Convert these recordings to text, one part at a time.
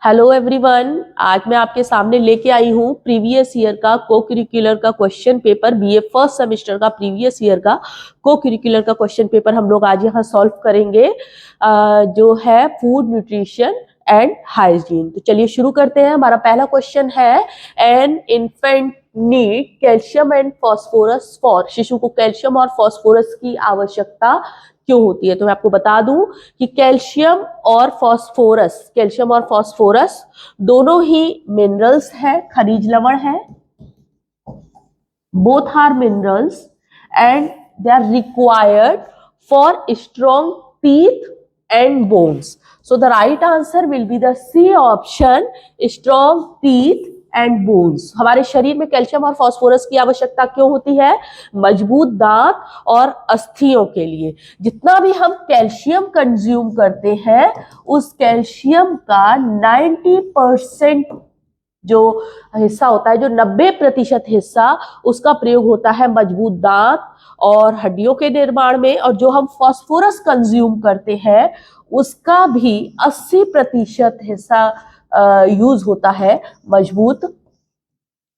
Hello everyone, आज मैं आपके सामने लेके आई हूँ प्रीवियस ईयर का को करिकुलर का question paper. BA first semester का प्रीवियस ईयर का को करिकुलर का क्वेश्चन पेपर हम लोग आज यहाँ सॉल्व करेंगे, जो है फूड न्यूट्रिशन एंड हाइजीन। तो चलिए शुरू करते हैं। हमारा पहला क्वेश्चन है, an infant need calcium and phosphorus for. शिशु को कैल्शियम और फॉस्फोरस की आवश्यकता क्यों होती है? तो मैं आपको बता दूं कि कैल्शियम और फॉस्फोरस दोनों ही मिनरल्स है, खनिज लवण है। Both are minerals and they are required for strong teeth and bones. So the right answer will be the C option, strong teeth and bones. हमारे शरीर में कैल्शियम और फास्फोरस की आवश्यकता क्यों होती है? मजबूत दांत और अस्थियों के लिए. जितना भी हम कैल्शियम कंज्यूम करते हैं उस कैल्शियम का 90% जो हिस्सा होता है, जो 90% हिस्सा, उसका प्रयोग होता है मजबूत दांत और हड्डियों के निर्माण में. और जो हम फास्फोरस कंज्यूम करते हैं उसका भी 80% हिस्सा यूज होता है मजबूत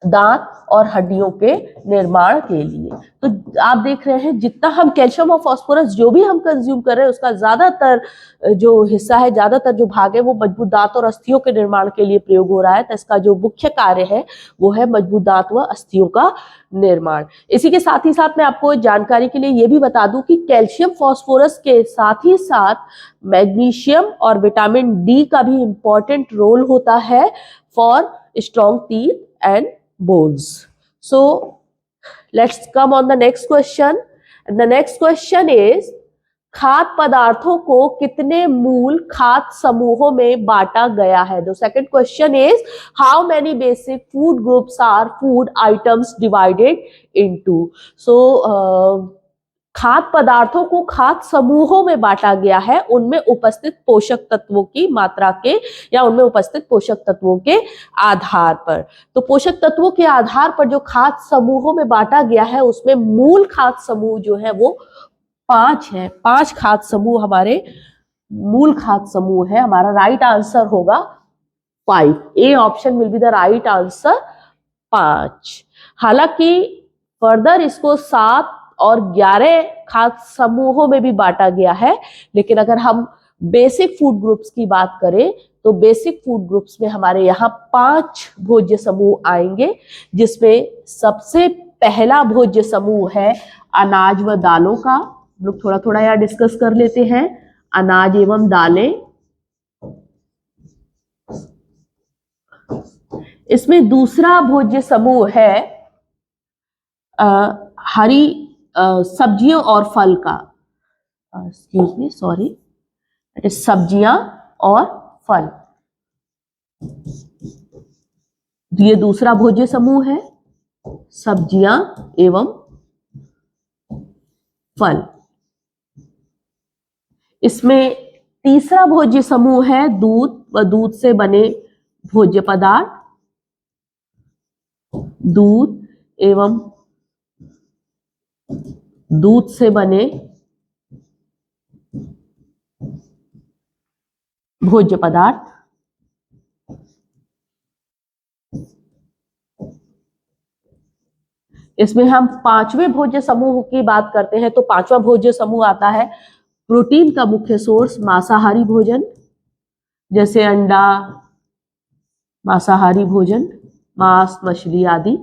दांत और हड्डियों के निर्माण के लिए. तो आप देख रहे हैं जितना हम कैल्शियम और फास्फोरस जो भी हम कंज्यूम कर रहे हैं उसका ज्यादातर जो हिस्सा है, ज्यादातर जो भाग है वो मजबूत दांत और अस्थियों के निर्माण के लिए प्रयोग हो रहा है. तो इसका जो मुख्य कार्य है वो है मजबूत दांत व अस्थियों का निर्माण. इसी के साथ ही साथ मैं आपको जानकारी के लिए ये भी बता दूं कि कैल्शियम फास्फोरस के साथ ही साथ मैग्नीशियम और विटामिन डी का भी इंपॉर्टेंट रोल होता है for strong teeth and bones. So let's come on the next question. And the next question is, खाद्य पदार्थों को कितने मूल खाद्य समूहों में बांटा गया है? The second question is, how many basic food groups are food items divided into? So खाद्य पदार्थों को खाद्य समूहों में बांटा गया है उनमें उपस्थित पोषक तत्वों की मात्रा के या उनमें उपस्थित पोषक तत्वों के आधार पर. तो पोषक तत्वों के आधार पर जो खाद्य समूहों में बांटा गया है उसमें मूल खाद्य समूह जो है वो 5 है. 5 खाद्य समूह हमारे मूल खाद्य समूह है. हमारा राइट आंसर होगा 5. A option will be the right answer, 5. हालांकि फर्दर इसको 7 और 11 खाद्य समूहों में भी बांटा गया है, लेकिन अगर हम बेसिक फूड ग्रुप्स की बात करें तो बेसिक फूड ग्रुप्स में हमारे यहाँ 5 भोज्य समूह आएंगे, जिसमें सबसे पहला भोज्य समूह है अनाज व दालों का. हम लोग थोड़ा थोड़ा यहाँ डिस्कस कर लेते हैं. अनाज एवं दालें. इसमें दूसरा भोज्य समूह है हरी सब्जियों और फल का. Excuse me, sorry, it is सब्जियां और फल. ये दूसरा भोज्य समूह है, सब्जियां एवं फल. इसमें तीसरा भोज्य समूह है दूध व दूध से बने भोज्य पदार्थ. दूध एवं दूध से बने भोज्य पदार्थ. इसमें हम 5वें भोज्य समूह की बात करते हैं तो 5वां भोज्य समूह आता है प्रोटीन का मुख्य सोर्स, मांसाहारी भोजन, जैसे अंडा, मांसाहारी भोजन, मांस, मछली आदि.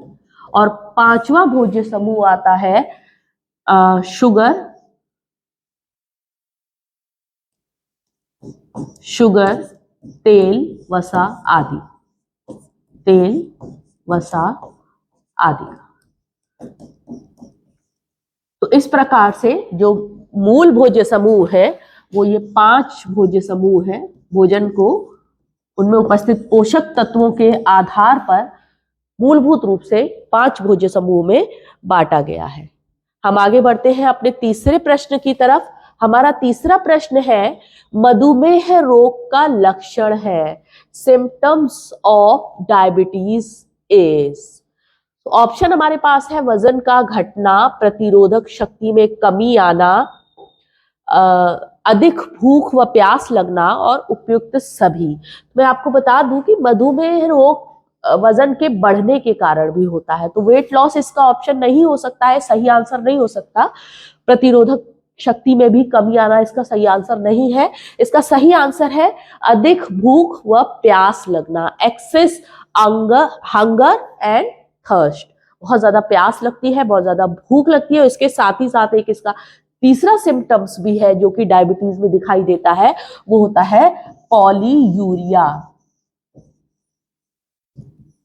और 5वां भोज्य समूह आता है शुगर, तेल, वसा आदि. तेल, वसा आदि. तो इस प्रकार से जो मूल भोज्य समूह है वो ये 5 भोज्य समूह है. भोजन को उनमें उपस्थित पोषक तत्वों के आधार पर मूलभूत रूप से 5 भोज्य समूह में बांटा गया है. हम आगे बढ़ते हैं अपने तीसरे प्रश्न की तरफ. हमारा तीसरा प्रश्न है, मधुमेह रोग का लक्षण है. Symptoms of diabetes is. Option हमारे पास है वजन का घटना, प्रतिरोधक शक्ति में कमी आना, अधिक भूख व प्यास लगना और उपयुक्त सभी। मैं आपको बता दूं कि मधुमेह रोग वजन के बढ़ने के कारण भी होता है, तो वेट लॉस इसका ऑप्शन नहीं हो सकता है, सही आंसर नहीं हो सकता। प्रतिरोधक शक्ति में भी कमी आना इसका सही आंसर नहीं है। इसका सही आंसर है अधिक भूख व प्यास लगना, एक्सेस हंगर एंड थर्स्ट। बहुत ज्यादा प्यास लगती है, बहुत ज्यादा भूख लगती है। इसके साथ ही साथ एक इसका तीसरा सिम्टम्स भी है जो कि डायबिटीज में दिखाई देता है, वो होता है पॉलीयूरिया,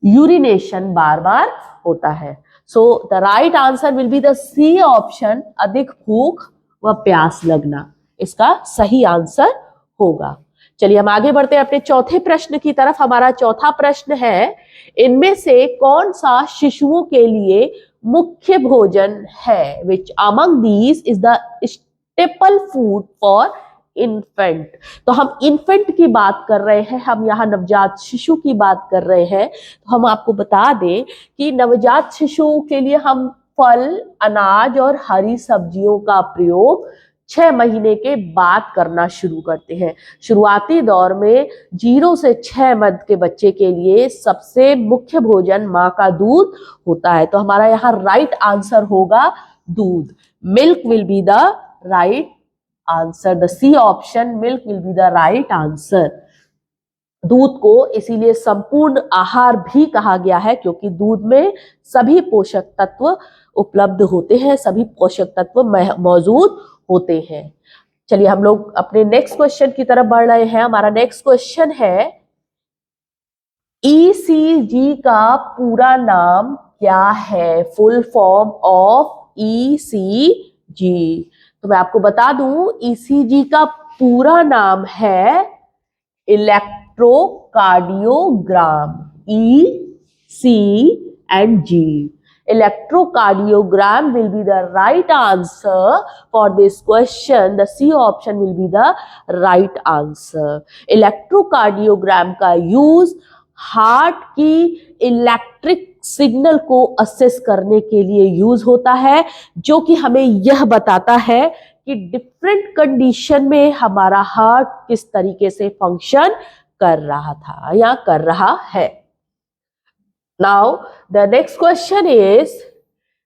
यूरिनेशन बार बार होता है। So the right answer will be the C option, अधिक भूख व प्यास लगना इसका सही आंसर होगा। चलिए हम आगे बढ़ते हैं अपने चौथे प्रश्न की तरफ। हमारा चौथा प्रश्न है, इनमें से कौन सा शिशुओं के लिए मुख्य भोजन है? Which among these is the staple food for infant? तो हम इन्फेंट की बात कर रहे हैं, हम यहाँ नवजात शिशु की बात कर रहे हैं। तो हम आपको बता दें कि नवजात शिशुओं के लिए हम फल, अनाज और हरी सब्जियों का प्रयोग 6 महीने के बाद करना शुरू करते हैं। शुरुआती दौर में 0 से 6 मंथ के बच्चे के लिए सबसे मुख्य भोजन माँ का दूध होता है। तो हमारा यहाँ राइट आंसर होगा दूध। Milk will be the right answer, the C option, milk will be the right answer. दूध को इसीलिए संपूर्ण आहार भी कहा गया है क्योंकि दूध में सभी पोषक तत्व उपलब्ध होते हैं, सभी पोषक तत्व मौजूद होते हैं। चलिए हम लोग अपने नेक्स्ट क्वेश्चन की तरफ बढ़ रहे हैं। हमारा नेक्स्ट क्वेश्चन है, ईसीजी का पूरा नाम क्या है? Full form of ECG. तो मैं आपको बता दूं, ईसीजी का पूरा नाम है electrocardiogram, ECG। Electrocardiogram will be the right answer for this question. The C option will be the right answer. Electrocardiogram का यूज हार्ट की इलेक्ट्रिक सिग्नल को असेस करने के लिए यूज होता है, जो कि हमें यह बताता है कि डिफरेंट कंडीशन में हमारा हार्ट किस तरीके से फंक्शन कर रहा था या कर रहा है। Now the next question is,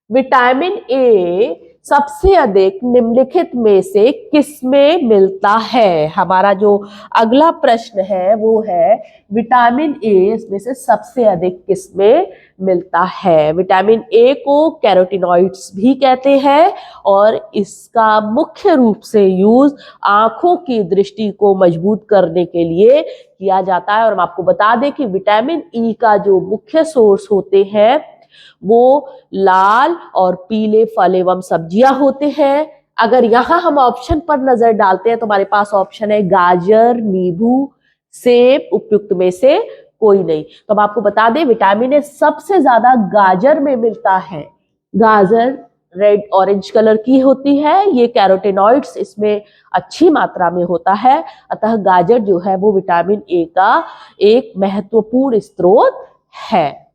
vitamin A सबसे अधिक निम्नलिखित में से किसमें मिलता है? हमारा जो अगला प्रश्न है वो है, विटामिन ए इसमें से सबसे अधिक किसमें मिलता है? विटामिन ए को कैरोटीनॉइड्स भी कहते हैं और इसका मुख्य रूप से यूज आंखों की दृष्टि को मजबूत करने के लिए किया जाता है। और हम आपको बता दें कि विटामिन ई का जो मुख्य सोर्स होते हैं वो लाल और पीले फल एवं सब्जियां होते हैं। अगर यहाँ हम ऑप्शन पर नजर डालते हैं तो हमारे पास ऑप्शन है गाजर, नींबू, सेब, उपयुक्त में से कोई नहीं। तो हम आपको बता दें, विटामिन ए सबसे ज्यादा गाजर में मिलता है। गाजर रेड ऑरेंज कलर की होती है, ये कैरोटीनॉइड्स इसमें अच्छी मात्रा में होता है, अतः गाजर जो है वो विटामिन ए का एक महत्वपूर्ण स्रोत है।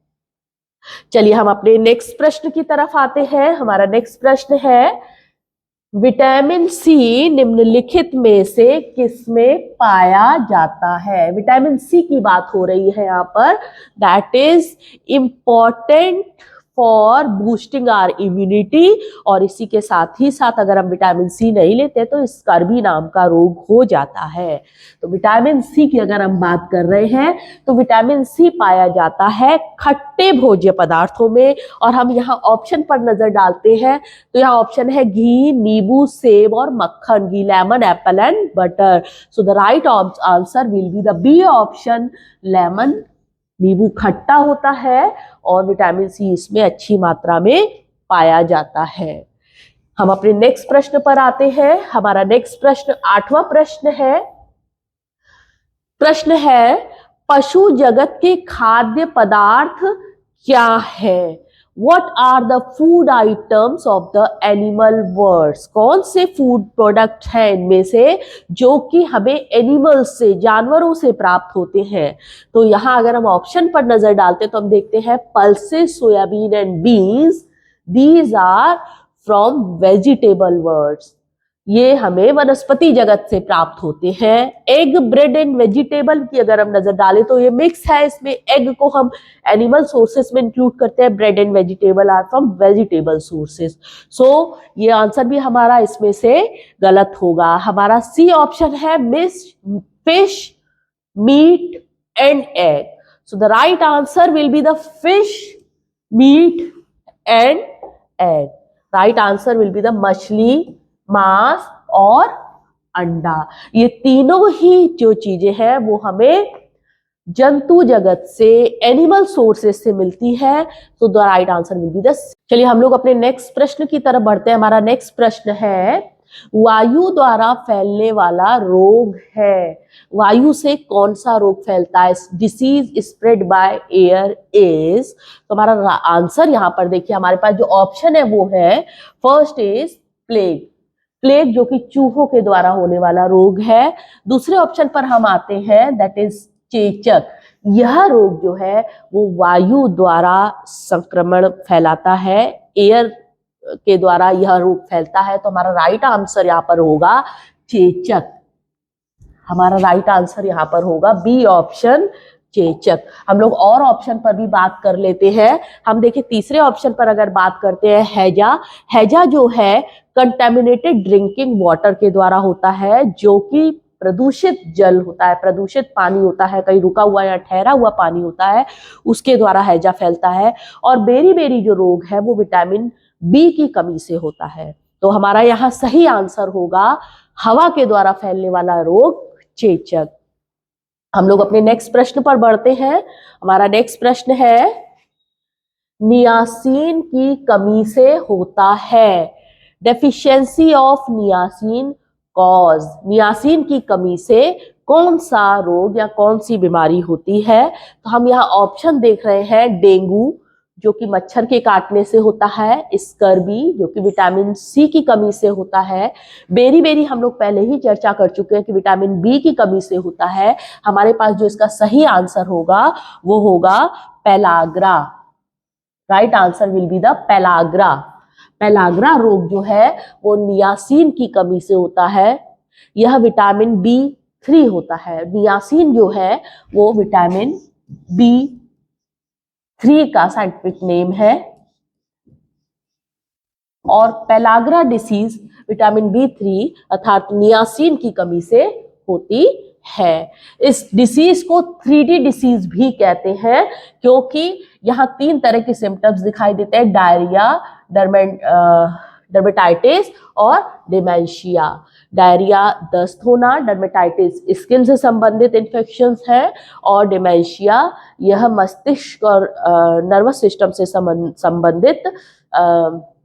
चलिए हम अपने नेक्स्ट प्रश्न की तरफ आते हैं। हमारा नेक्स्ट प्रश्न है, विटामिन सी निम्नलिखित में से किसमें पाया जाता है? विटामिन सी की बात हो रही है यहाँ पर, that is important for boosting our immunity. और इसी के साथ ही साथ अगर हम विटामिन सी नहीं लेते तो स्कर्वी नाम का रोग हो जाता है। तो विटामिन सी की अगर हम बात कर रहे हैं तो विटामिन सी पाया जाता है खट्टे भोज्य पदार्थों में। और हम यहाँ ऑप्शन पर नजर डालते हैं तो यहाँ ऑप्शन है घी, नींबू, सेब और मक्खन, घी, lemon, apple and butter. So the right answer will be the B option, lemon. नींबू खट्टा होता है और विटामिन सी इसमें अच्छी मात्रा में पाया जाता है। हम अपने नेक्स्ट प्रश्न पर आते हैं। हमारा नेक्स्ट प्रश्न 8वां प्रश्न है। प्रश्न है, पशु जगत के खाद्य पदार्थ क्या है? What are the food items of the animal world? कौन से फूड प्रोडक्ट हैं इनमें से जो कि हमें एनिमल्स से, जानवरों से प्राप्त होते हैं? तो यहाँ अगर हम ऑप्शन पर नजर डालते हैं तो हम देखते हैं pulses, soybean and beans, these are from vegetable words. ये हमें वनस्पति जगत से प्राप्त होते हैं। एग, ब्रेड एंड वेजिटेबल की अगर हम नजर डालें तो ये मिक्स है, इसमें एग को हम एनिमल सोर्सेस में इंक्लूड करते हैं, bread and vegetable are from vegetable sources. So ये आंसर भी हमारा इसमें से गलत होगा। हमारा सी ऑप्शन है fish, meat and egg. So the right answer will be the fish, meat and egg. Right answer will be the मछली, मांस और अंडा। ये तीनों ही जो चीजें हैं वो हमें जंतु जगत से, एनिमल सोर्सेस से मिलती है। तो the right answer will be the. चलिए हम लोग अपने नेक्स्ट प्रश्न की तरफ बढ़ते हैं। हमारा नेक्स्ट प्रश्न है, वायु द्वारा फैलने वाला रोग है। वायु से कौन सा रोग फैलता है? Disease spread by air is. तो हमारा आंसर यहाँ पर देखिए, हमारे पास जो ऑप्शन है वो है, फर्स्ट इज प्लेग। प्लेग जो कि चूहों के द्वारा होने वाला रोग है। दूसरे ऑप्शन पर हम आते हैं, दैट इज चेचक। यह रोग जो है वो वायु द्वारा संक्रमण फैलाता है, एयर के द्वारा यह रोग फैलता है। तो हमारा राइट आंसर यहाँ पर होगा चेचक। हमारा राइट आंसर यहाँ पर होगा बी ऑप्शन, चेचक। हम लोग और ऑप्शन पर भी बात कर लेते हैं। हम देखिए तीसरे ऑप्शन पर अगर बात करते हैं, हैजा। हैजा जो है कंटेमिनेटेड ड्रिंकिंग वाटर के द्वारा होता है, जो कि प्रदूषित जल होता है, प्रदूषित पानी होता है, कहीं रुका हुआ या ठहरा हुआ पानी होता है, उसके द्वारा हैजा फैलता है। और बेरी जो रोग है वो विटामिन बी की कमी से होता है। तो हमारा यहाँ सही आंसर होगा हवा के द्वारा फैलने वाला रोग, चेचक। हम लोग अपने नेक्स्ट प्रश्न पर बढ़ते हैं। हमारा नेक्स्ट प्रश्न है, नियासिन की कमी से होता है। Deficiency of niacin cause. Niacin की कमी से कौन सा रोग या कौन सी बीमारी होती है? तो हम यहाँ ऑप्शन देख रहे हैं, डेंगू जो कि मच्छर के काटने से होता है, स्कर्बी जो कि विटामिन सी की कमी से होता है, बेरी हम लोग पहले ही चर्चा कर चुके हैं कि विटामिन बी की कमी से होता है। हमारे पास जो इसका सही आंसर होगा वो होगा pellagra. Right answer will be the pellagra. Pellagra रोग जो है वो नियासिन की कमी से होता है। यह विटामिन B3 होता है। नियासिन जो है वो विटामिन B3 का साइंटिफिक नेम है। और पेलाग्रा डिसीज विटामिन B3 अर्थात नियासिन की कमी से होती है। इस डिसीज को 3D डिसीज भी कहते हैं, क्योंकि यहाँ 3 तरह के सिम्टम्स दिखाई देते हैं, डायरिया, डर्मेटाइटिस और डिमेंशिया। डायरिया दस्त होना, डर्मेटाइटिस स्किन से संबंधित इन्फेक्शंस है, और डिमेंशिया यह मस्तिष्क और नर्वस सिस्टम से संबंधित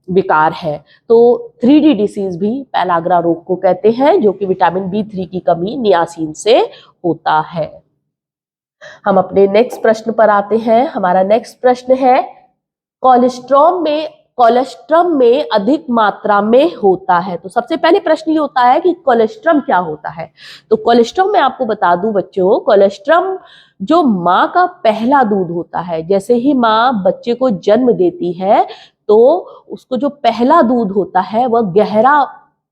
विकार है। तो 3D डिसीज भी पेलाग्रा रोग को कहते हैं, जो कि विटामिन B3 की कमी नियासिन से होता है। हम अपने नेक्स्ट प्रश्न पर आते हैं। हमारा नेक्स्ट प्रश्न है, कोलेस्ट्रम में अधिक मात्रा में होता है। तो सबसे पहले प्रश्न ये होता है कि कोलेस्ट्रम क्या होता है। तो कोलेस्ट्रम मैं आपको बता दूं बच्चों, कोलेस्ट्रम जो माँ का पहला दूध होता है, जैसे ही माँ बच्चे को जन्म देती है तो उसको जो पहला दूध होता है वह गहरा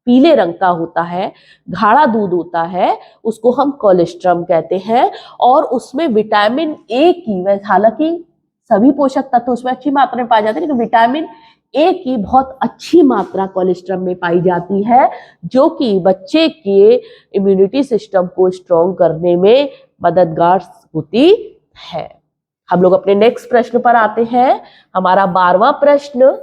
पीले रंग का होता है, गाढ़ा दूध होता है, उसको हम कोलेस्ट्रम कहते हैं। और उसमें विटामिन ए की, हालांकि सभी पोषक तत्व उसमें अच्छी मात्रा में पाए जाते हैं, लेकिन विटामिन ए की बहुत अच्छी मात्रा कोलेस्ट्रम में पाई जाती है, जो कि बच्चे के इम्यूनिटी सिस्टम को स्ट्रॉन्ग करने में मददगार होती है। हम लोग अपने नेक्स्ट प्रश्न पर आते हैं। हमारा 12वां प्रश्न,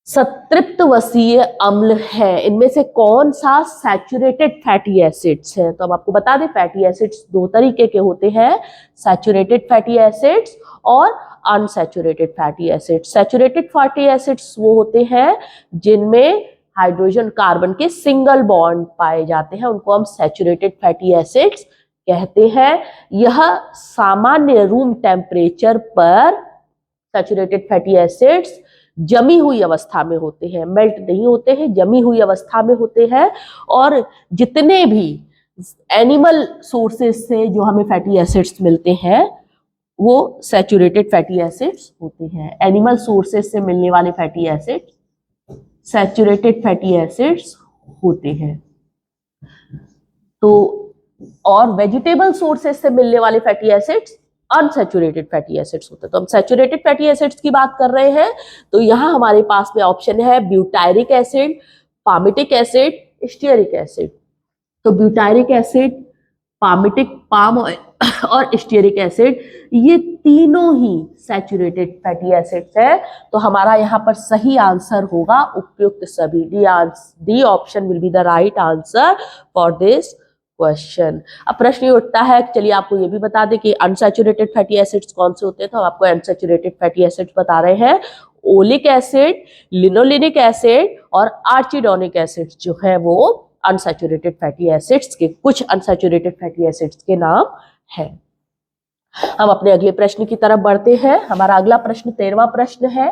संतृप्तवसीय अम्ल है, इनमें से कौन सा सैचुरेटेड फैटी एसिड्स है? तो अब आपको बता दें, फैटी एसिड्स 2 तरीके के होते हैं, सैचुरेटेड फैटी एसिड्स और unsaturated fatty acids. Saturated fatty acids वो होते हैं जिनमें हाइड्रोजन कार्बन के सिंगल बॉन्ड पाए जाते हैं, उनको हम सैचुरेटेड फैटी एसिड्स कहते हैं। यह सामान्य रूम टेम्परेचर पर सैचुरेटेड फैटी एसिड्स जमी हुई अवस्था में होते हैं, मेल्ट नहीं होते हैं, जमी हुई अवस्था में होते हैं। और जितने भी एनिमल सोर्सेस से जो हमें फैटी एसिड्स मिलते हैं वो सैचुरेटेड फैटी एसिड्स होते हैं। एनिमल सोर्सेस से मिलने वाले fatty acids saturated fatty acids होते हैं। तो और वेजिटेबल सोर्सेज से मिलने वाले fatty acids unsaturated fatty acids होते हैं। तो हम सैचुरेटेड फैटी एसिड्स की बात कर रहे हैं, तो यहाँ हमारे पास में ऑप्शन है butyric acid, palmitic acid, stearic acid. तो butyric acid, palmitic palm oil और स्टीयरिक एसिड, ये तीनों ही सैचुरेटेड फैटी एसिड्स है। तो हमारा यहाँ पर सही आंसर होगा उपयुक्त सभी। D option will be the right answer for this question. अब प्रश्न ये उठता है, चलिए आपको ये भी बता दें कि अनसैचुरेटेड फैटी एसिड्स कौन से होते हैं। तो हम आपको अनसैचुरेटेड फैटी एसिड्स बता रहे हैं, ओलिक एसिड, लिनोलेनिक एसिड और आर्चिडोनिक एसिड जो है वो अनसैचुरेटेड फैटी एसिड्स के कुछ अनसैचुरेटेड फैटी एसिड्स के नाम है। हम अपने अगले प्रश्न की तरफ बढ़ते हैं। हमारा अगला प्रश्न 13वां प्रश्न है,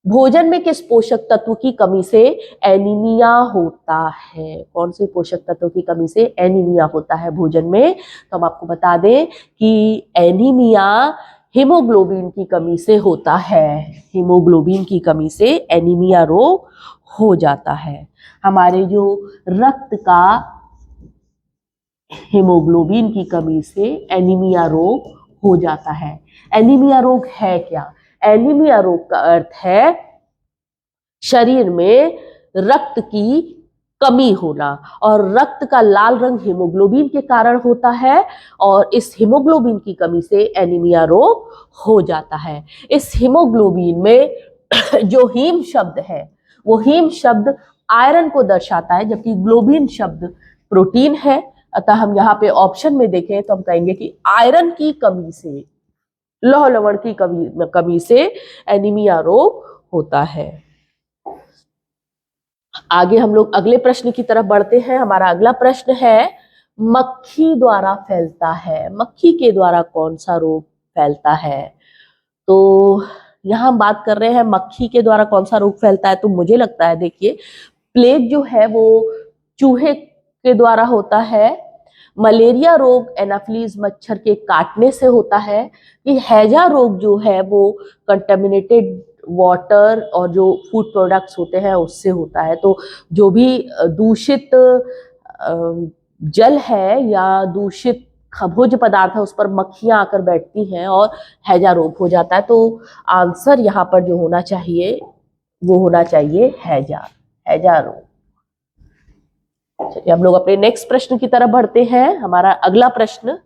भोजन में किस पोषक तत्व की कमी से एनीमिया होता है? कौन से पोषक तत्व की कमी से एनीमिया होता है भोजन में? तो हम आपको बता दें कि एनीमिया हीमोग्लोबिन की कमी से होता है। हीमोग्लोबिन की कमी से एनीमिया रोग हो जाता है। हमारे जो रक्त का हीमोग्लोबिन की कमी से एनीमिया रोग हो जाता है। एनीमिया रोग है क्या? एनीमिया रोग का अर्थ है शरीर में रक्त की कमी होना, और रक्त का लाल रंग हीमोग्लोबिन के कारण होता है, और इस हीमोग्लोबिन की कमी से एनीमिया रोग हो जाता है। इस हीमोग्लोबिन में जो हीम शब्द है वो हीम शब्द आयरन को दर्शाता है, जबकि ग्लोबिन शब्द प्रोटीन है। अतः हम यहाँ पे ऑप्शन में देखें तो हम कहेंगे कि आयरन की कमी से, लौह लवण की कमी से एनीमिया रोग होता है। आगे हम लोग अगले प्रश्न की तरफ बढ़ते हैं। हमारा अगला प्रश्न है, मक्खी द्वारा फैलता है। मक्खी के द्वारा कौन सा रोग फैलता है? तो यहाँ हम बात कर रहे हैं मक्खी के द्वारा कौन सा रोग फैलता है। तो मुझे लगता है, देखिए, प्लेग जो है वो चूहे के द्वारा होता है, मलेरिया रोग एनाफिलीज मच्छर के काटने से होता है, कि हैजा रोग जो है वो कंटेमिनेटेड वाटर और जो फूड प्रोडक्ट्स होते हैं उससे होता है। तो जो भी दूषित जल है या दूषित भोज्य पदार्थ है उस पर मक्खियां आकर बैठती हैं और हैजा रोग हो जाता है। तो आंसर यहाँ पर जो होना चाहिए वो होना चाहिए हैजा रोग। चलिए हम लोग अपने नेक्स्ट प्रश्न की तरफ बढ़ते हैं। हमारा अगला प्रश्न,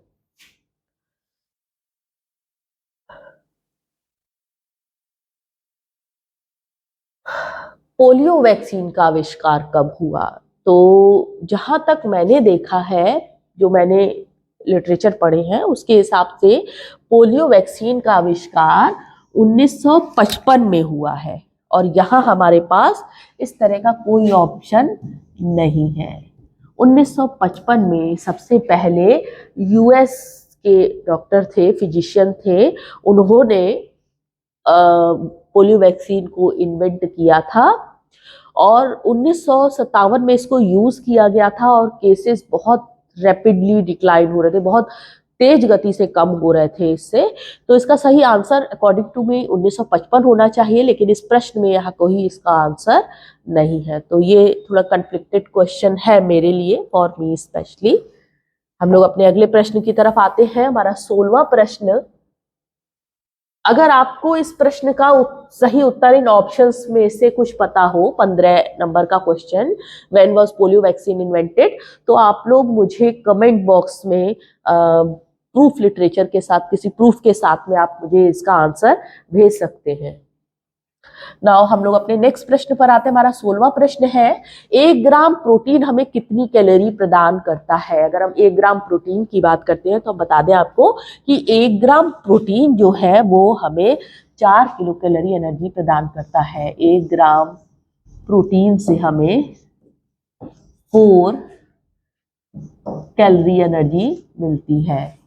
पोलियो वैक्सीन का आविष्कार कब हुआ? तो जहां तक मैंने देखा है, जो मैंने लिटरेचर पढ़े हैं उसके हिसाब से पोलियो वैक्सीन का आविष्कार 1955 में हुआ है, और यहाँ हमारे पास इस तरह का कोई ऑप्शन नहीं है। 1955 में सबसे पहले यूएस के डॉक्टर थे, फिजिशियन थे, उन्होंने पोलियो वैक्सीन को इन्वेंट किया था, और 1957 में इसको यूज किया गया था, और केसेस बहुत रैपिडली डिक्लाइन हो रहे थे, बहुत तेज गति से कम हो रहे थे इससे। तो इसका सही आंसर अकॉर्डिंग टू मी 1955 होना चाहिए, लेकिन इस प्रश्न में यहाँ कोई इसका आंसर नहीं है। तो ये थोड़ा कन्फ्लिक्टेड क्वेश्चन है मेरे लिए, फॉर मी स्पेशली। हम लोग अपने अगले प्रश्न की तरफ आते हैं। हमारा 16वां प्रश्न, अगर आपको इस प्रश्न का सही उत्तर इन ऑप्शंस में से कुछ पता हो, 15 नंबर का question, when was polio vaccine invented, तो आप लोग मुझे कमेंट बॉक्स में प्रूफ लिटरेचर के साथ, किसी प्रूफ के साथ में आप मुझे इसका आंसर भेज सकते हैं। नाउ हम लोग अपने नेक्स्ट प्रश्न पर आते हैं। हमारा 16वां प्रश्न है, 1 ग्राम प्रोटीन हमें कितनी कैलोरी प्रदान करता है? अगर हम 1 ग्राम प्रोटीन की बात करते हैं तो हम बता दें आपको कि 1 ग्राम प्रोटीन जो है वो हमें 4 किलो कैलोरी एनर्जी प्रदान करता है। 1 ग्राम प्रोटीन से हमें 4 कैलोरी एनर्जी मिलती है।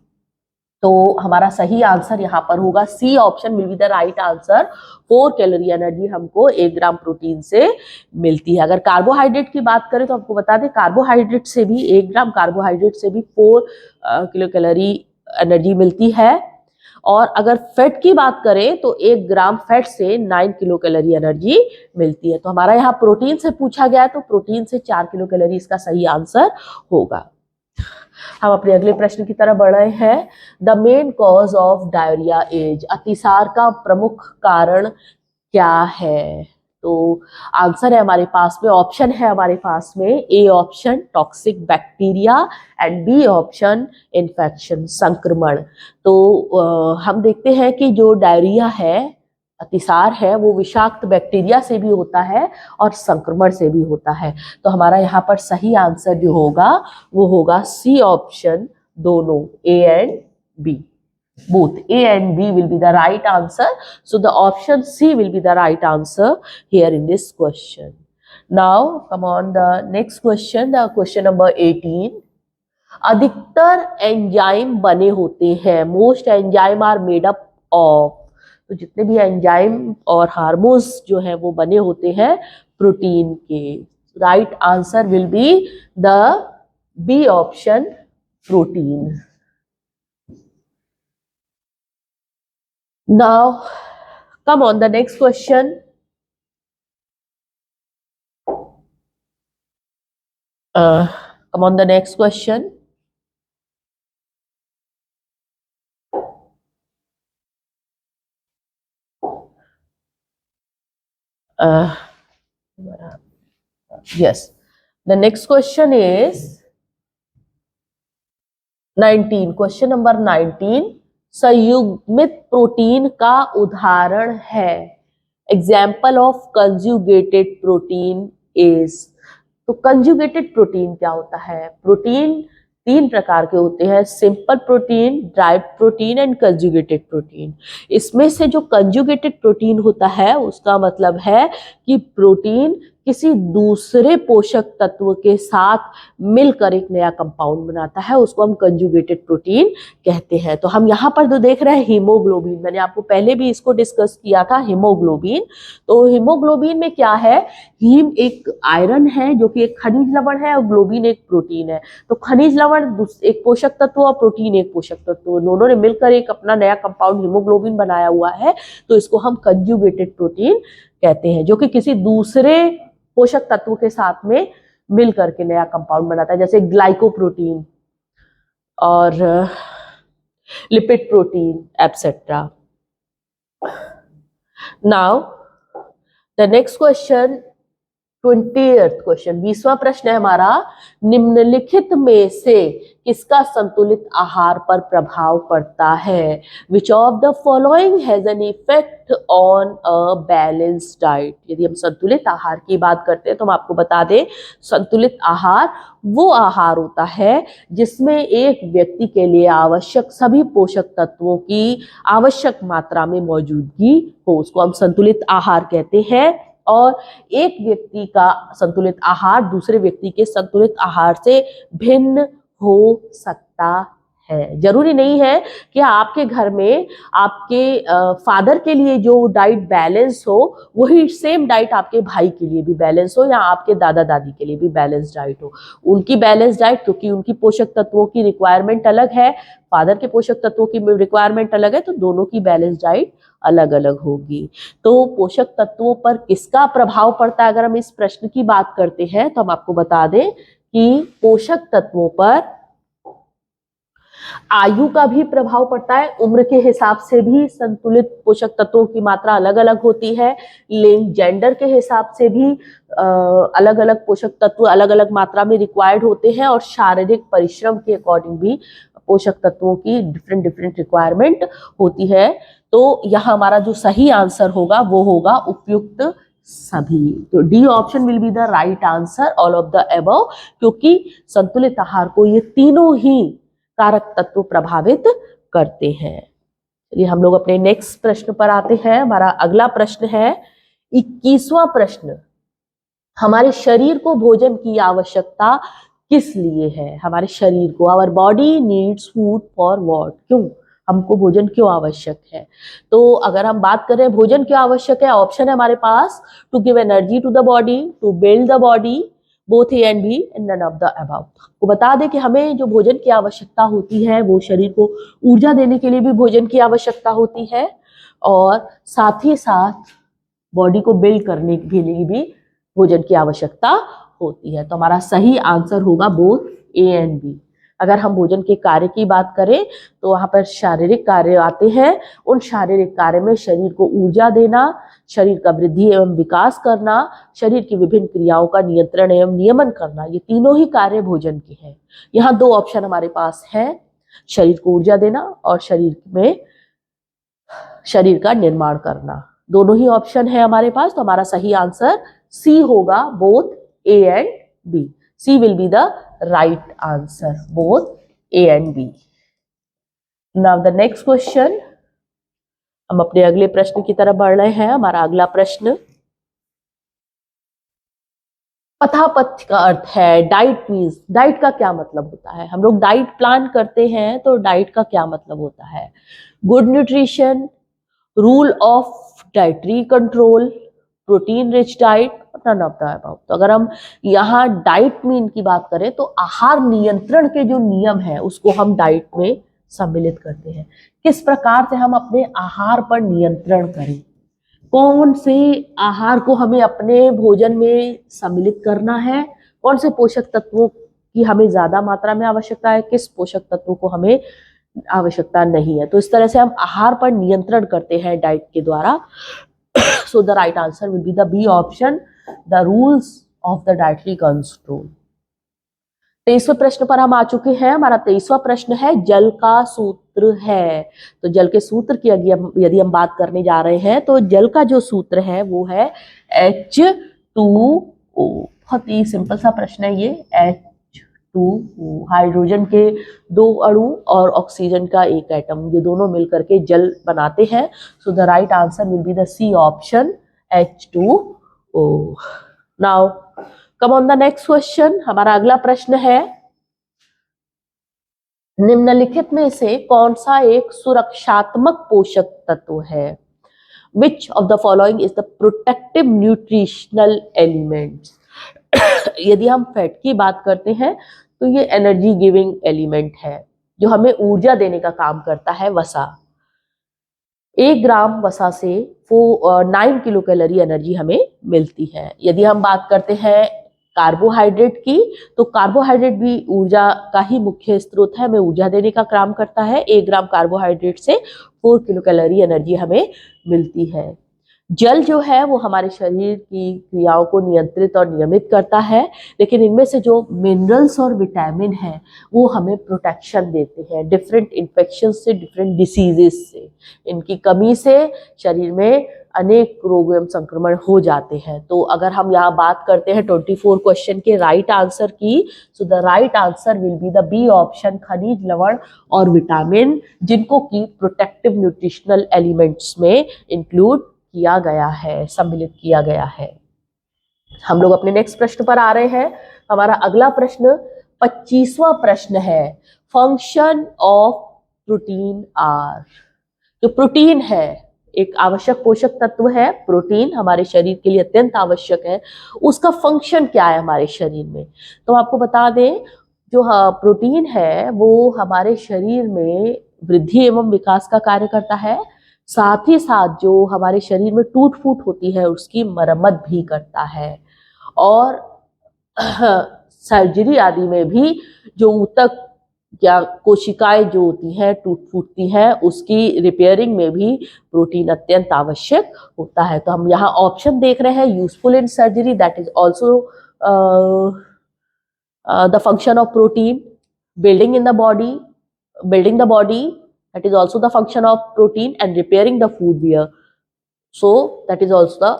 तो हमारा सही आंसर यहाँ पर होगा C option will be the right answer. 4 calorie energy हमको 1 ग्राम प्रोटीन से मिलती है। अगर कार्बोहाइड्रेट की बात करें तो आपको बता दें, कार्बोहाइड्रेट से भी 1 ग्राम कार्बोहाइड्रेट से भी 4 किलो कैलोरी एनर्जी मिलती है। और अगर फैट की बात करें तो 1 ग्राम फैट से 9 किलो कैलोरी एनर्जी मिलती है। तो हमारा यहाँ प्रोटीन से पूछा गया है, तो प्रोटीन से 4 किलो कैलोरी इसका सही आंसर होगा। हम अपने अगले प्रश्न की तरफ बढ़ रहे हैं। The main cause of diarrhoea is, अतिसार का प्रमुख कारण क्या है? तो आंसर है हमारे पास में, ऑप्शन है हमारे पास में, A option toxic bacteria and B option infection, संक्रमण। तो हम देखते हैं कि जो डायरिया है, अतिसार है, वो विषाक्त बैक्टीरिया से भी होता है और संक्रमण से भी होता है। तो हमारा यहाँ पर सही आंसर जो होगा वो होगा सी ऑप्शन, दोनों, A and B. Both A and B will be the right answer. So the option C will be the right answer here in this question. Now come on the next question, the question number 18. अधिकतर enzyme बने होते हैं, most enzyme are made up of. तो जितने भी enzyme और hormones जो है वो बने होते हैं प्रोटीन के। Right answer will be the B option, protein. Now, come on the next question. Come on the next question. Yes. The next question is 19. Question number 19. संयुग्मित प्रोटीन का उदाहरण है। Example of conjugated protein is. तो conjugated protein क्या होता है? Protein 3 प्रकार के होते हैं, simple protein, derived protein and conjugated protein. इसमें से जो कंजुगेटेड प्रोटीन होता है उसका मतलब है कि प्रोटीन किसी दूसरे पोषक तत्व के साथ मिलकर एक नया कंपाउंड बनाता है, उसको हम कंजुगेटेड प्रोटीन कहते हैं। तो हम यहाँ पर जो देख रहे हैं हीमोग्लोबिन, मैंने आपको पहले भी इसको डिस्कस किया था, हीमोग्लोबिन। तो हीमोग्लोबिन में क्या है, हीम एक आयरन है जो कि एक खनिज लवण है और ग्लोबिन एक प्रोटीन है। तो खनिज लवण एक पोषक तत्व और प्रोटीन एक पोषक तत्व, दोनों ने मिलकर एक अपना नया कंपाउंड हीमोग्लोबिन बनाया हुआ है। तो इसको हम कंजुगेटेड प्रोटीन कहते हैं, जो कि किसी दूसरे पोषक तत्व के साथ में मिल करके नया कंपाउंड बनाता है, जैसे ग्लाइकोप्रोटीन और lipid protein etcetera. Now the next question, 20th question, 20वां प्रश्न है हमारा। निम्नलिखित में से किसका संतुलित आहार पर प्रभाव पड़ता है? Which of the following has an effect on a balanced diet? यदि हम संतुलित आहार की बात करते हैं तो हम आपको बता दें, संतुलित आहार वो आहार होता है जिसमें एक व्यक्ति के लिए आवश्यक सभी पोषक तत्वों की आवश्यक मात्रा में मौजूदगी हो, उसको हम संतुलित आहार कहते हैं। और एक व्यक्ति का संतुलित आहार दूसरे व्यक्ति के संतुलित आहार से भिन्न हो सकता है। जरूरी नहीं है कि आपके घर में आपके फादर के लिए जो डाइट बैलेंस हो वही सेम डाइट आपके भाई के लिए भी बैलेंस हो, या आपके दादा दादी के लिए भी बैलेंस डाइट हो। उनकी बैलेंस डाइट, क्योंकि उनकी पोषक तत्वों की रिक्वायरमेंट अलग है, फादर के पोषक तत्वों की रिक्वायरमेंट अलग है, तो दोनों की बैलेंस डाइट अलग अलग होगी। तो पोषक तत्वों पर किसका प्रभाव पड़ता है, अगर हम इस प्रश्न की बात करते हैं तो हम आपको बता दें कि पोषक तत्वों पर आयु का भी प्रभाव पड़ता है, उम्र के हिसाब से भी संतुलित पोषक तत्वों की मात्रा अलग अलग होती है, लिंग, जेंडर के हिसाब से भी अलग अलग पोषक तत्व अलग अलग मात्रा में रिक्वायर्ड होते हैं, और शारीरिक परिश्रम के अकॉर्डिंग भी पोषक तत्वों की डिफरेंट डिफरेंट रिक्वायरमेंट होती है। तो यहाँ हमारा जो सही आंसर होगा वो होगा उपयुक्त सभी। तो D option will be the right answer, all of the above, क्योंकि संतुलित आहार को ये तीनों ही कारक तत्व प्रभावित करते हैं। चलिए हम लोग अपने नेक्स्ट प्रश्न पर आते हैं। हमारा अगला प्रश्न है 21वां प्रश्न, हमारे शरीर को भोजन की आवश्यकता किस लिए है? हमारे शरीर को, our body needs food for what, क्यों हमको भोजन क्यों आवश्यक है? तो अगर हम बात करें भोजन क्यों आवश्यक है, ऑप्शन है हमारे पास, to give energy to the body, to build the body, both A and B and none of the above. आपको बता दें कि हमें जो भोजन की आवश्यकता होती है वो शरीर को ऊर्जा देने के लिए भी भोजन की आवश्यकता होती है, और साथ ही साथ बॉडी को बिल्ड करने के लिए भी भोजन की आवश्यकता होती है। तो हमारा सही आंसर होगा बोथ ए एंड बी। अगर हम भोजन के कार्य की बात करें तो वहां पर शारीरिक कार्य आते हैं। उन शारीरिक कार्य में शरीर को ऊर्जा देना, शरीर का वृद्धि एवं विकास करना, शरीर की विभिन्न क्रियाओं का नियंत्रण एवं नियमन करना, ये तीनों ही कार्य भोजन के हैं। यहाँ दो ऑप्शन हमारे पास है, शरीर को ऊर्जा देना और शरीर का निर्माण करना, दोनों ही ऑप्शन है हमारे पास। तो हमारा सही आंसर सी होगा, both A and B. C will be the right answer, both A and B. Now the next question, हम अपने अगले प्रश्न की तरफ बढ़ रहे हैं। हमारा अगला प्रश्न, पथापथ का अर्थ है डाइट मीन्स, डाइट का क्या मतलब होता है? हम लोग डाइट प्लान करते हैं तो डाइट का क्या मतलब होता है? Good nutrition, rule of dietary control, protein rich diet, none of the above. तो अगर हम यहाँ डाइट मीन की बात करें तो आहार नियंत्रण के जो नियम है उसको हम डाइट में सम्मिलित करते हैं। किस प्रकार से हम अपने आहार पर नियंत्रण करें, कौन से आहार को हमें अपने भोजन में सम्मिलित करना है, कौन से पोषक तत्वों की हमें ज्यादा मात्रा में आवश्यकता है, किस पोषक तत्वों को हमें आवश्यकता नहीं है। तो इस तरह से हम आहार पर नियंत्रण करते हैं डाइट के द्वारा। So the right answer will be the B option, the rules of the dietary control. 23वें प्रश्न पर हम आ चुके हैं। हमारा 23वां प्रश्न है जल का सूत्र है। तो जल के सूत्र की यदि हम बात करने जा रहे हैं तो जल का जो सूत्र है वो है H2O। बहुत ही सिंपल सा प्रश्न है ये, H2O। हाइड्रोजन के 2 अणु और ऑक्सीजन का 1 एटम, ये दोनों मिलकर के जल बनाते हैं। So the right answer will be the C option, H2O। Now come on the next question. हमारा अगला प्रश्न है, निम्नलिखित में से कौन सा एक सुरक्षात्मक पोषक तत्व है? Which of the following is the protective nutritional elements? यदि हम फैट की बात करते हैं तो ये एनर्जी गिविंग एलिमेंट है जो हमें ऊर्जा देने का काम करता है, वसा। 1 ग्राम वसा से 9 किलो कैलोरी एनर्जी हमें मिलती है। यदि हम बात करते हैं कार्बोहाइड्रेट की, तो कार्बोहाइड्रेट भी ऊर्जा का ही मुख्य स्रोत है, हमें ऊर्जा देने का काम करता है। 1 ग्राम कार्बोहाइड्रेट से 4 किलो कैलोरी एनर्जी हमें मिलती है। जल जो है वो हमारे शरीर की क्रियाओं को नियंत्रित और नियमित करता है, लेकिन इनमें से जो मिनरल्स और विटामिन है वो हमें प्रोटेक्शन देते हैं डिफरेंट इन्फेक्शन से, डिफरेंट डिसीजेस से। इनकी कमी से शरीर में अनेक रोग एवं संक्रमण हो जाते हैं। तो अगर हम यहाँ बात करते हैं 24 क्वेश्चन के राइट आंसर की, so the right answer will be the B option, खनिज, लवण और विटामिन, जिनको की प्रोटेक्टिव न्यूट्रिशनल एलिमेंट्स में इंक्लूड किया गया है, सम्मिलित किया गया है। हम लोग अपने नेक्स्ट प्रश्न पर आ रहे हैं। हमारा अगला प्रश्न 25वां प्रश्न है, फंक्शन ऑफ प्रोटीन आर। जो प्रोटीन है एक आवश्यक पोषक तत्व है, प्रोटीन हमारे शरीर के लिए अत्यंत आवश्यक है। उसका फंक्शन क्या है हमारे शरीर में? तो आपको बता दें, जो प्रोटीन है वो हमारे शरीर में वृद्धि एवं विकास का कार्य करता है, साथ ही साथ जो हमारे शरीर में टूट फूट होती है उसकी मरम्मत भी करता है, और सर्जरी आदि में भी जो ऊतक या कोशिकाएं जो होती हैं टूट फूटती हैं, उसकी रिपेयरिंग में भी प्रोटीन अत्यंत आवश्यक होता है। तो हम यहाँ ऑप्शन देख रहे हैं, useful in surgery, that is also the function of protein, building the body, that is also the function of protein, and repairing the food wear, so that is also the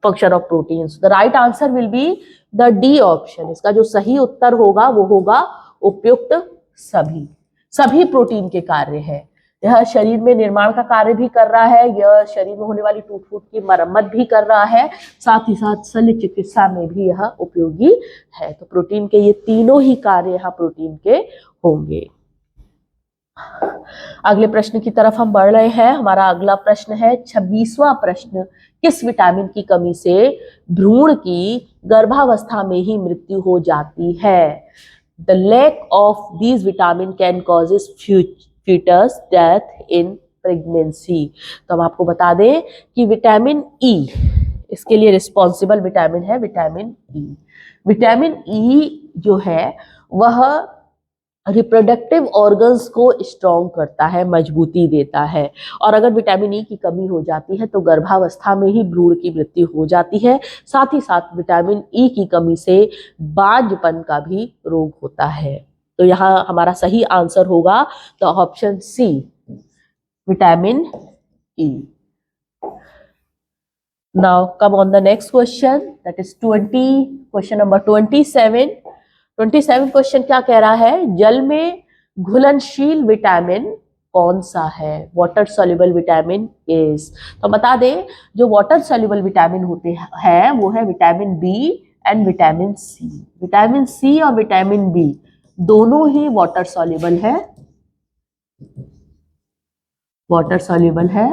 function of proteins. The right answer will be the D option. इसका जो सही उत्तर होगा वो होगा उपयुक्त सभी protein के कार्य है। यह शरीर में निर्माण का कार्य भी कर रहा है, यह शरीर में होने वाली टूट फूट की मरम्मत भी कर रहा है, साथ ही साथ शल्य चिकित्सा में भी यह उपयोगी है। तो प्रोटीन के ये तीनों ही कार्य यहाँ प्रोटीन के होंगे। अगले प्रश्न की तरफ हम बढ़ रहे हैं। हमारा अगला प्रश्न है 26वां प्रश्न, किस विटामिन की कमी से भ्रूण की गर्भावस्था में ही मृत्यु हो जाती है? The lack of these vitamin can causes foetus death in pregnancy. तो हम आपको बता दें कि विटामिन ई इसके लिए रिस्पॉन्सिबल विटामिन है विटामिन ई। विटामिन ई जो है वह रिप्रोडक्टिव ऑर्गन्स को स्ट्रॉन्ग करता है, मजबूती देता है, और अगर विटामिन ई की कमी हो जाती है तो गर्भावस्था में ही भ्रूण की मृत्यु हो जाती है। साथ ही साथ विटामिन ई की कमी से बांझपन का भी रोग होता है। तो यहाँ हमारा सही आंसर होगा तो option C, vitamin E. Now come on the next question, that is question number 27। 27 question क्या कह रहा है? जल में घुलनशील विटामिन कौन सा है? Water soluble vitamin is. तो बता दें जो वाटर सॉल्युबल विटामिन होते हैं वो है vitamin B and vitamin C. Vitamin C और विटामिन बी दोनों ही वाटर सॉल्युबल है, वाटर सॉल्युबल है।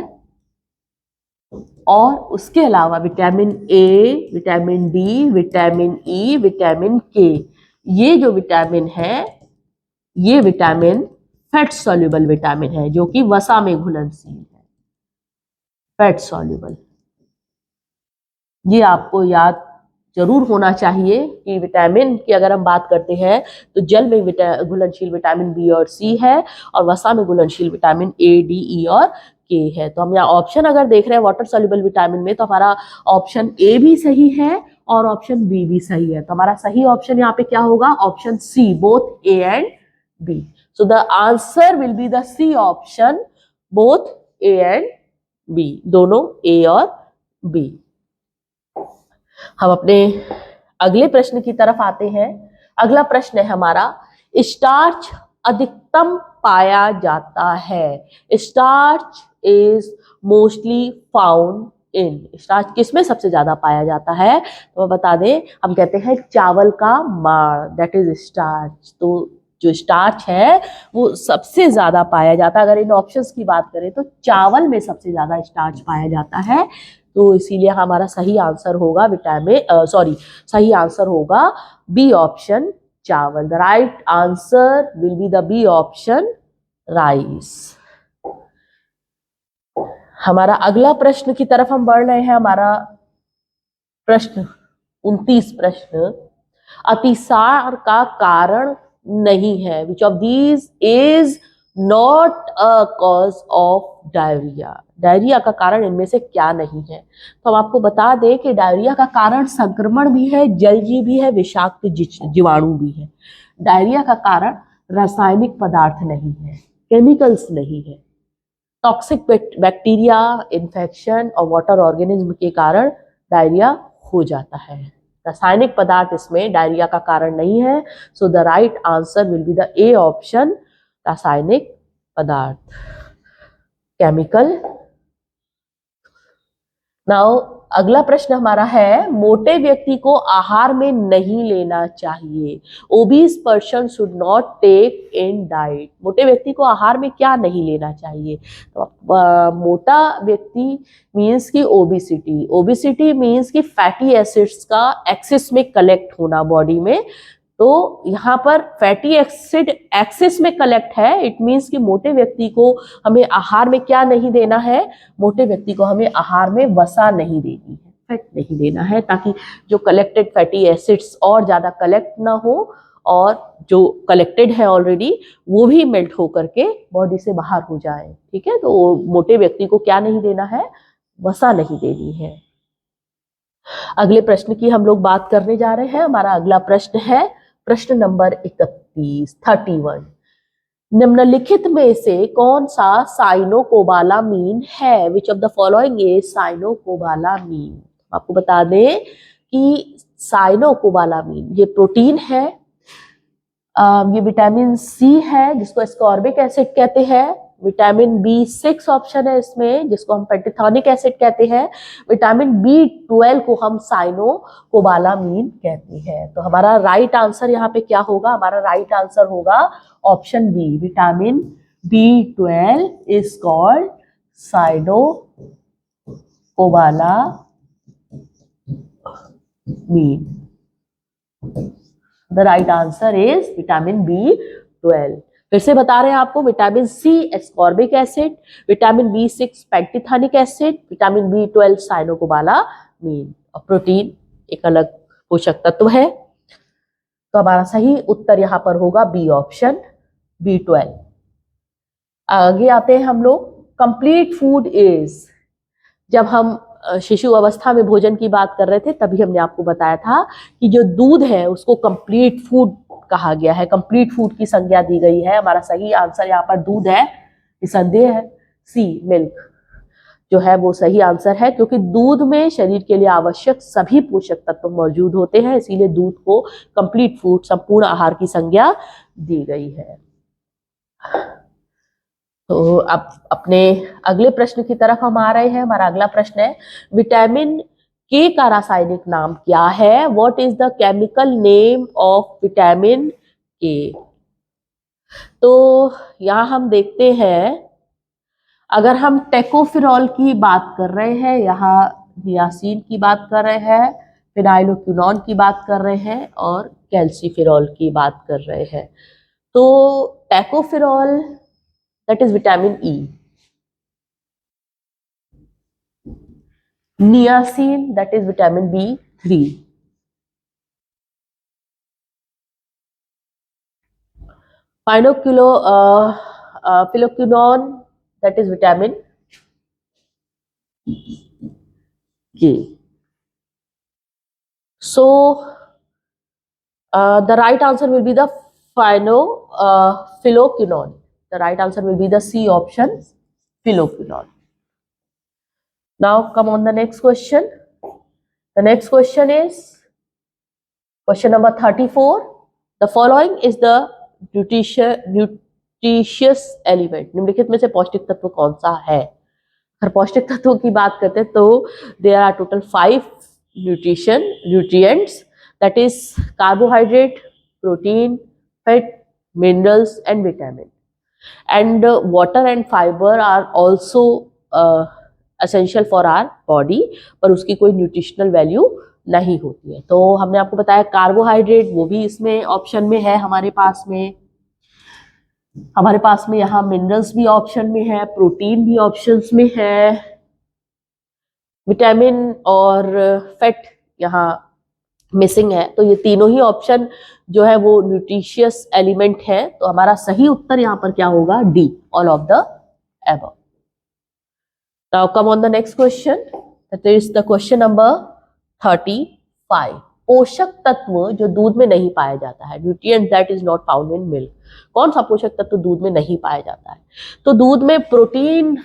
और उसके अलावा vitamin A, vitamin D, vitamin E, vitamin K, ये जो विटामिन है ये विटामिन फैट सॉल्युबल विटामिन है जो कि वसा में घुलनशील है, फैट सॉल्युबल। ये आपको याद जरूर होना चाहिए कि विटामिन की अगर हम बात करते हैं तो जल में घुलनशील विटामिन बी और सी है और वसा में घुलनशील विटामिन ए, डी, ई और के है। तो हम यहाँ ऑप्शन अगर देख रहे हैं वाटर सॉल्युबल विटामिन में तो हमारा ऑप्शन ए भी सही है और ऑप्शन बी भी सही है। तो हमारा सही ऑप्शन यहाँ पे क्या होगा? Option C, both A and B. So the answer will be the C option, both A and B, दोनों ए और बी। हम अपने अगले प्रश्न की तरफ आते हैं। अगला प्रश्न है हमारा, स्टार्च अधिकतम पाया जाता है। Starch is mostly found in. Starch किसमें सबसे ज्यादा पाया जाता है? तो बता दें, हम कहते हैं चावल का माड़, दैट इज स्टार्च। तो जो स्टार्च है वो सबसे ज्यादा पाया जाता है। अगर इन ऑप्शंस की बात करें तो चावल में सबसे ज्यादा स्टार्च पाया जाता है। तो इसीलिए हमारा सही आंसर होगा सही आंसर होगा बी ऑप्शन, चावल। The right answer will be the B option, rice. हमारा अगला प्रश्न की तरफ हम बढ़ रहे हैं। हमारा प्रश्न 29 प्रश्न, अतिसार का कारण नहीं है। Which of these is not a cause of diarrhoea. Diarrhoea का कारण इनमें से क्या नहीं है? तो हम आपको बता दें कि डायरिया का कारण संक्रमण भी है, जलजीव भी है, विषाक्त जीवाणु भी है। डायरिया का कारण रासायनिक पदार्थ नहीं है, केमिकल्स नहीं है। टॉक्सिक बैक्टीरिया, इन्फेक्शन और वाटर ऑर्गेनिज्म के कारण डायरिया हो जाता है। रासायनिक पदार्थ इसमें डायरिया का कारण नहीं है। So the right answer will be the A option, रासायनिक पदार्थ, केमिकल। नाउ अगला प्रश्न हमारा है, मोटे व्यक्ति को आहार में नहीं लेना चाहिए। Obese person should not take in diet. मोटे व्यक्ति को आहार में क्या नहीं लेना चाहिए? तो मोटा व्यक्ति मीन्स की ओबिसिटी। ओबिसिटी मीन्स की फैटी एसिड्स का एक्सेस में कलेक्ट होना बॉडी में। तो यहाँ पर फैटी एसिड एक्सेस में कलेक्ट है, इट मीन्स कि मोटे व्यक्ति को हमें आहार में क्या नहीं देना है? मोटे व्यक्ति को हमें आहार में वसा नहीं देनी है, फैट नहीं देना है, ताकि जो कलेक्टेड फैटी एसिड्स और ज्यादा कलेक्ट ना हो और जो कलेक्टेड है ऑलरेडी वो भी मेल्ट होकर के बॉडी से बाहर हो जाए। ठीक है, तो मोटे व्यक्ति को क्या नहीं देना है? वसा नहीं देनी है। अगले प्रश्न की हम लोग बात करने जा रहे हैं। हमारा अगला प्रश्न है प्रश्न नंबर 31। निम्नलिखित में से कौन सा साइनोकोबालामीन है? Which of the following is cyanocobalamin? आपको बता दें कि साइनोकोबालामीन ये प्रोटीन है, ये विटामिन सी है जिसको एस्कॉर्बिक एसिड कहते हैं। विटामिन B6 ऑप्शन है इसमें जिसको हम पेंटेथॉनिक एसिड कहते हैं। विटामिन B12 को हम साइनोकोबालामीन कहते हैं। तो हमारा राइट आंसर यहाँ पे क्या होगा? हमारा राइट आंसर होगा option B, vitamin B12 is called cyanocobalamin. Cobalamin? The right answer is vitamin B12। फिर से बता रहे हैं आपको, vitamin C ascorbic acid, vitamin B6 pantothenic acid, vitamin B12 cyanocobalamin, और प्रोटीन एक अलग पोषक तत्व है। तो हमारा सही उत्तर यहाँ पर होगा बी ऑप्शन, B12। आगे आते हैं हम लोग, कंप्लीट फूड इज। जब हम शिशु अवस्था में भोजन की बात कर रहे थे तभी हमने आपको बताया था कि जो दूध है उसको कंप्लीट फूड कहा गया है, कंप्लीट फूड की संज्ञा दी गई है। हमारा सही आंसर यहाँ पर दूध है, निसंदेह है। सी मिल्क जो है वो सही आंसर है, क्योंकि दूध में शरीर के लिए आवश्यक सभी पोषक तत्व मौजूद होते हैं, इसीलिए दूध को कंप्लीट फूड, संपूर्ण आहार की संज्ञा दी गई है। तो अब अपने अगले प्रश्न की तरफ हम आ रहे हैं। हमारा अगला प्रश्न है, विटामिन के का रासायनिक नाम क्या है? What is the chemical name of vitamin के? तो यहां हम देखते हैं, अगर हम टेकोफिरॉल की बात कर रहे हैं, यहाँ नियासिन की बात कर रहे हैं, फिनाइलोक्विनोन की बात कर रहे हैं, और कैल्सीफिरॉल की बात कर रहे हैं। तो tocopherol that is vitamin E, niacin that is vitamin B3, phylloquinone that is vitamin K. So the right answer will be the philoquinone. The right answer will be the C option, philoquinone. Now come on the next question. The next question is question number 34. The following is the nutritious element. निम्नलिखित में से पौष्टिक तत्व कौन सा है? अगर पौष्टिक तत्वों की बात करते हैं तो there are total 5 nutrients, that is carbohydrate, protein, fat, minerals and vitamin. And water and fiber are also essential for our body, पर उसकी कोई न्यूट्रिशनल वैल्यू नहीं होती है। तो हमने आपको बताया कार्बोहाइड्रेट, वो भी इसमें ऑप्शन में है हमारे पास में यहाँ मिनरल्स भी ऑप्शन में है, प्रोटीन भी ऑप्शंस में है, विटामिन और फैट यहाँ मिसिंग है। तो ये तीनों ही ऑप्शन जो है वो न्यूट्रिशियस एलिमेंट है। तो हमारा सही उत्तर यहाँ पर क्या होगा? D, all of the above. Now come on the next question, that is the question number 35। पोषक तत्व जो दूध में नहीं पाया जाता है, nutrient that is not found in milk. कौन सा पोषक तत्व दूध में नहीं पाया जाता है? तो दूध में प्रोटीन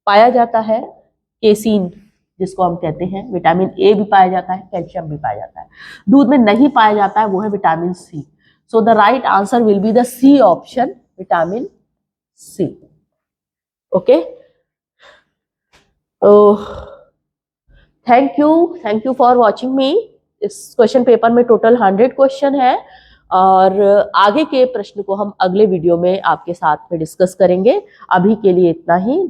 पाया जाता है, केसीन जिसको हम कहते हैं, विटामिन ए भी पाया जाता है, कैल्शियम भी पाया जाता है। दूध में नहीं पाया जाता है वो है vitamin C. So the right answer will be the C option, vitamin C. Okay, thank you for watching me. इस क्वेश्चन पेपर में टोटल 100 क्वेश्चन है, और आगे के प्रश्न को हम अगले वीडियो में आपके साथ में डिस्कस करेंगे। अभी के लिए इतना ही।